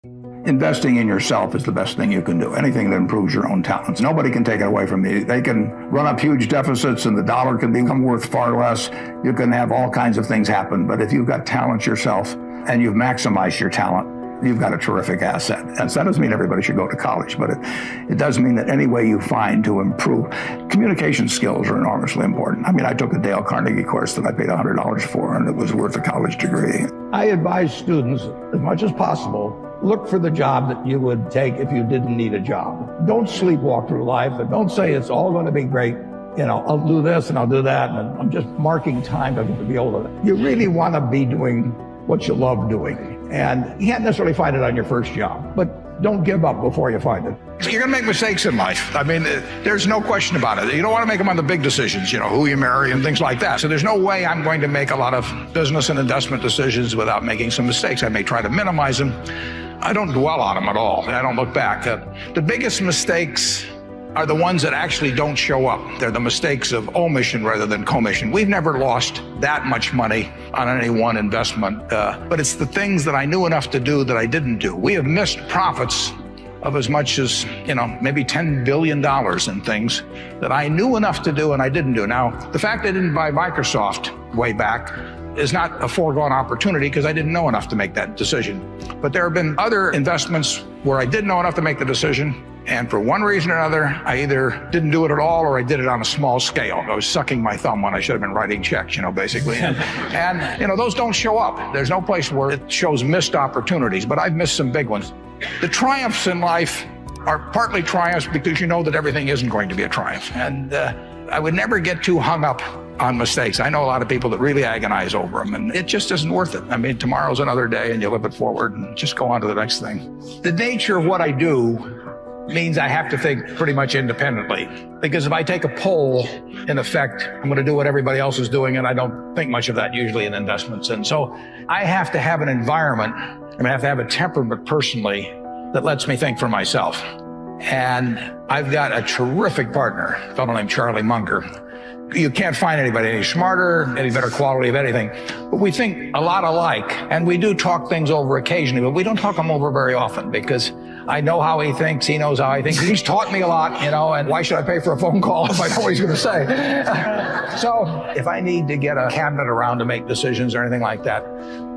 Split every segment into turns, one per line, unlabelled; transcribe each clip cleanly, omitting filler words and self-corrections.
Investing in yourself is the best thing you can do. Anything that improves your own talents. Nobody can take it away from you. They can run up huge deficits and the dollar can become worth far less. You can have all kinds of things happen. But if you've got talent yourself and you've maximized your talent, you've got a terrific asset. And so that doesn't mean everybody should go to college, but it does mean that any way you find to improve, communication skills are enormously important. I mean, I took a Dale Carnegie course that I paid $100 for, and it was worth a college degree.
I advise students, as much as possible, look for the job that you would take if you didn't need a job. Don't sleepwalk through life, and don't say it's all going to be great. You know, I'll do this and I'll do that, and I'm just marking time to be able to. You really want to be doing what you love doing. And you can't necessarily find it on your first job, but don't give up before you find it.
You're going to make mistakes in life. I mean, there's no question about it. You don't want to make them on the big decisions, you know, who you marry and things like that. So there's no way I'm going to make a lot of business and investment decisions without making some mistakes. I may try to minimize them. I don't dwell on them at all. I don't look back. The biggest mistakes are the ones that actually don't show up. They're the mistakes of omission rather than commission. We've never lost that much money on any one investment, but it's the things that I knew enough to do that I didn't do. We have missed profits of as much as, you know, maybe $10 billion in things that I knew enough to do and I didn't do. Now, the fact I didn't buy Microsoft way back is not a foregone opportunity because I didn't know enough to make that decision. But there have been other investments where I didn't know enough to make the decision. And for one reason or another, I either didn't do it at all or I did it on a small scale. I was sucking my thumb when I should have been writing checks, you know, basically. And you know, those don't show up. There's no place where it shows missed opportunities, but I've missed some big ones. The triumphs in life are partly triumphs because you know that everything isn't going to be a triumph. And I would never get too hung up on mistakes. I know a lot of people that really agonize over them, and it just isn't worth it. I mean, tomorrow's another day and you live it forward and just go on to the next thing. The nature of what I do means I have to think pretty much independently. Because if I take a poll, in effect, I'm going to do what everybody else is doing, and I don't think much of that usually in investments. And so I have to have an environment, and I have to have a temperament personally that lets me think for myself. And I've got a terrific partner, a fellow named Charlie Munger. You can't find anybody any smarter, any better quality of anything. But we think a lot alike, and we do talk things over occasionally, but we don't talk them over very often because I know how he thinks, he knows how he thinks. He's taught me a lot, you know, and why should I pay for a phone call if I know what he's going to say? So if I need to get a cabinet around to make decisions or anything like that,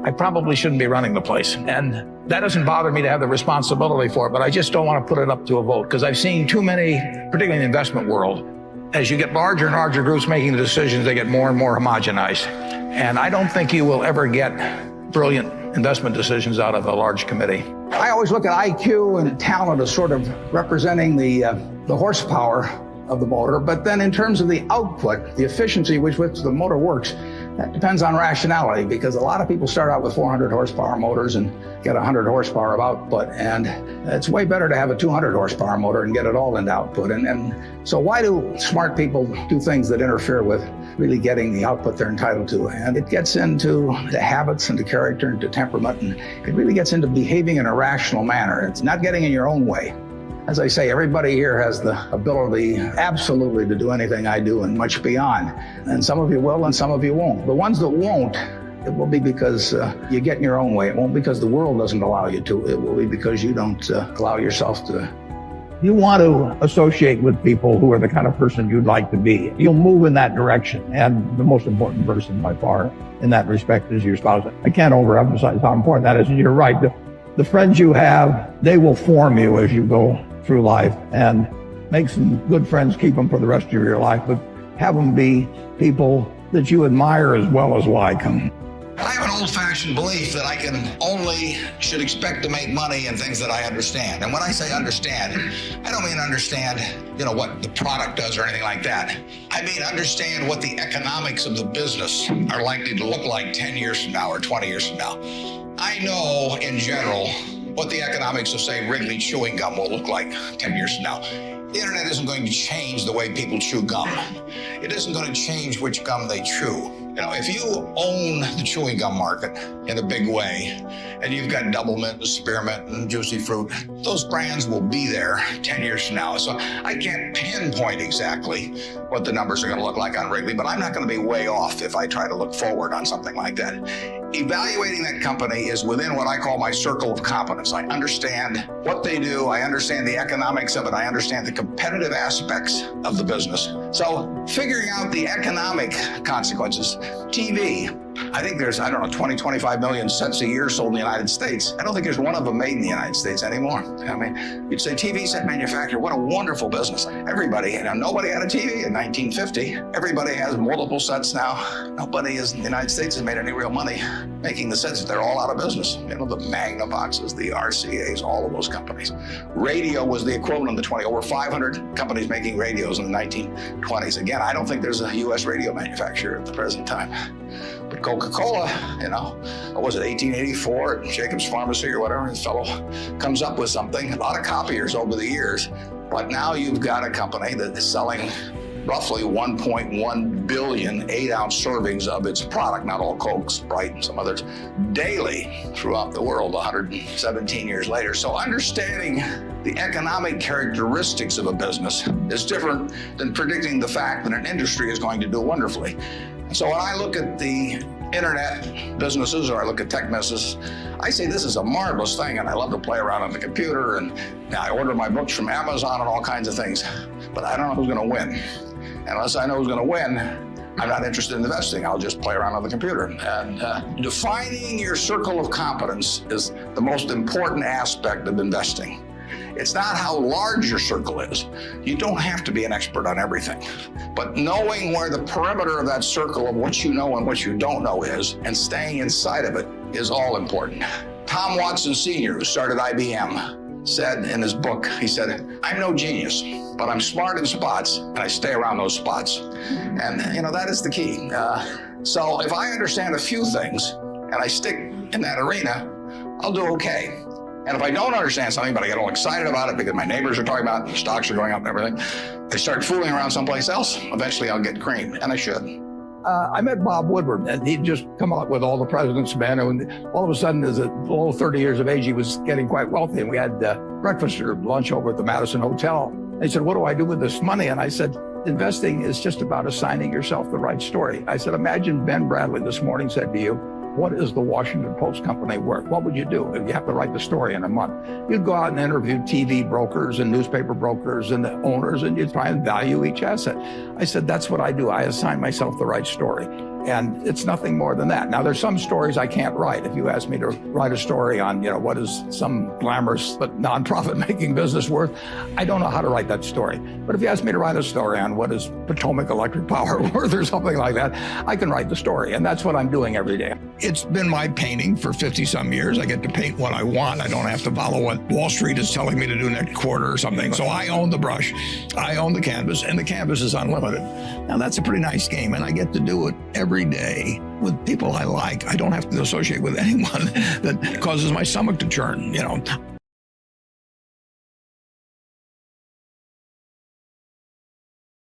I probably shouldn't be running the place. And that doesn't bother me to have the responsibility for it, but I just don't want to put it up to a vote because I've seen too many, particularly in the investment world, as you get larger and larger groups making the decisions, they get more and more homogenized. And I don't think you will ever get brilliant investment decisions out of a large committee.
I always look at IQ and talent as sort of representing the horsepower of the motor, but then in terms of the output, the efficiency with which the motor works, that depends on rationality, because a lot of people start out with 400 horsepower motors and get 100 horsepower of output, and it's way better to have a 200 horsepower motor and get it all into output. And so why do smart people do things that interfere with really getting the output they're entitled to? And it gets into the habits and the character and the temperament, and it really gets into behaving in a rational manner. It's not getting in your own way. As I say, everybody here has the ability absolutely to do anything I do and much beyond. And some of you will and some of you won't. The ones that won't, it will be because you get in your own way. It won't because the world doesn't allow you to. It will be because you don't allow yourself to. You want to associate with people who are the kind of person you'd like to be. You'll move in that direction. And the most important person by far in that respect is your spouse. I can't overemphasize how important that is. And you're right. The friends you have, they will form you as you go through life, and make some good friends, keep them for the rest of your life, but have them be people that you admire as well as like them.
I have an old-fashioned belief that I should expect to make money in things that I understand. And when I say understand, I don't mean understand, you know, what the product does or anything like that. I mean understand what the economics of the business are likely to look like 10 years from now or 20 years from now. I know, in general, what the economics of, say, Wrigley chewing gum will look like 10 years from now. The internet isn't going to change the way people chew gum. It isn't going to change which gum they chew. You know, if you own the chewing gum market in a big way, and you've got Double Mint and Spearmint and Juicy Fruit, those brands will be there 10 years from now. So I can't pinpoint exactly what the numbers are going to look like on Wrigley, but I'm not going to be way off if I try to look forward on something like that. evaluating that company is within what I call my circle of competence. I understand what they do. I understand the economics of it. I understand the competitive aspects of the business. So figuring out the economic consequences, TV, I think there's, 20, 25 million sets a year sold in the United States. I don't think there's one of them made in the United States anymore. I mean, you'd say TV set manufacturer, what a wonderful business. Everybody, nobody had a TV in 1950. Everybody has multiple sets now. Nobody in the United States has made any real money making the sets. They're all out of business. The Magnavoxes, the RCAs, all of those companies. Radio was the equivalent of over 500 companies making radios in the 1920s. Again, I don't think there's a U.S. radio manufacturer at the present time. But Coca-Cola, what was it, 1884 at Jacobs Pharmacy or whatever, this fellow comes up with something, a lot of copiers over the years. But now you've got a company that is selling roughly 1.1 billion 8-ounce servings of its product, not all Coke, Sprite, and some others, daily throughout the world 117 years later. So understanding the economic characteristics of a business is different than predicting the fact that an industry is going to do wonderfully. So when I look at the internet businesses or I look at tech businesses, I say this is a marvelous thing, and I love to play around on the computer, and I order my books from Amazon and all kinds of things, but I don't know who's going to win. And unless I know who's going to win, I'm not interested in investing. I'll just play around on the computer. And defining your circle of competence is the most important aspect of investing. It's not how large your circle is. You don't have to be an expert on everything. But knowing where the perimeter of that circle of what you know and what you don't know is, and staying inside of it, is all important. Tom Watson Sr., who started IBM, said in his book, he said, I'm no genius, but I'm smart in spots, and I stay around those spots. And, that is the key. So if I understand a few things, and I stick in that arena, I'll do okay. And if I don't understand something, but I get all excited about it because my neighbors are talking about it, the stocks are going up and everything, I start fooling around someplace else, eventually I'll get creamed, and I should.
I met Bob Woodward, and he'd just come out with all the president's men, and all of a sudden, as a little 30 years of age, he was getting quite wealthy, and we had breakfast or lunch over at the Madison Hotel. And he said, what do I do with this money? And I said, investing is just about assigning yourself the right story. I said, imagine Ben Bradley this morning said to you, what is the Washington Post company worth? What would you do if you have to write the story in a month? You'd go out and interview TV brokers and newspaper brokers and the owners, and you'd try and value each asset. I said, that's what I do. I assign myself the right story. And it's nothing more than that. Now, there's some stories I can't write. If you ask me to write a story on, what is some glamorous but non-profit making business worth, I don't know how to write that story. But if you ask me to write a story on what is Potomac Electric Power worth or something like that, I can write the story. And that's what I'm doing every day.
It's been my painting for 50-some years. I get to paint what I want. I don't have to follow what Wall Street is telling me to do next quarter or something. So I own the brush, I own the canvas, and the canvas is unlimited. Now, that's a pretty nice game, and I get to do it every day with people I like. I don't have to associate with anyone that causes my stomach to churn.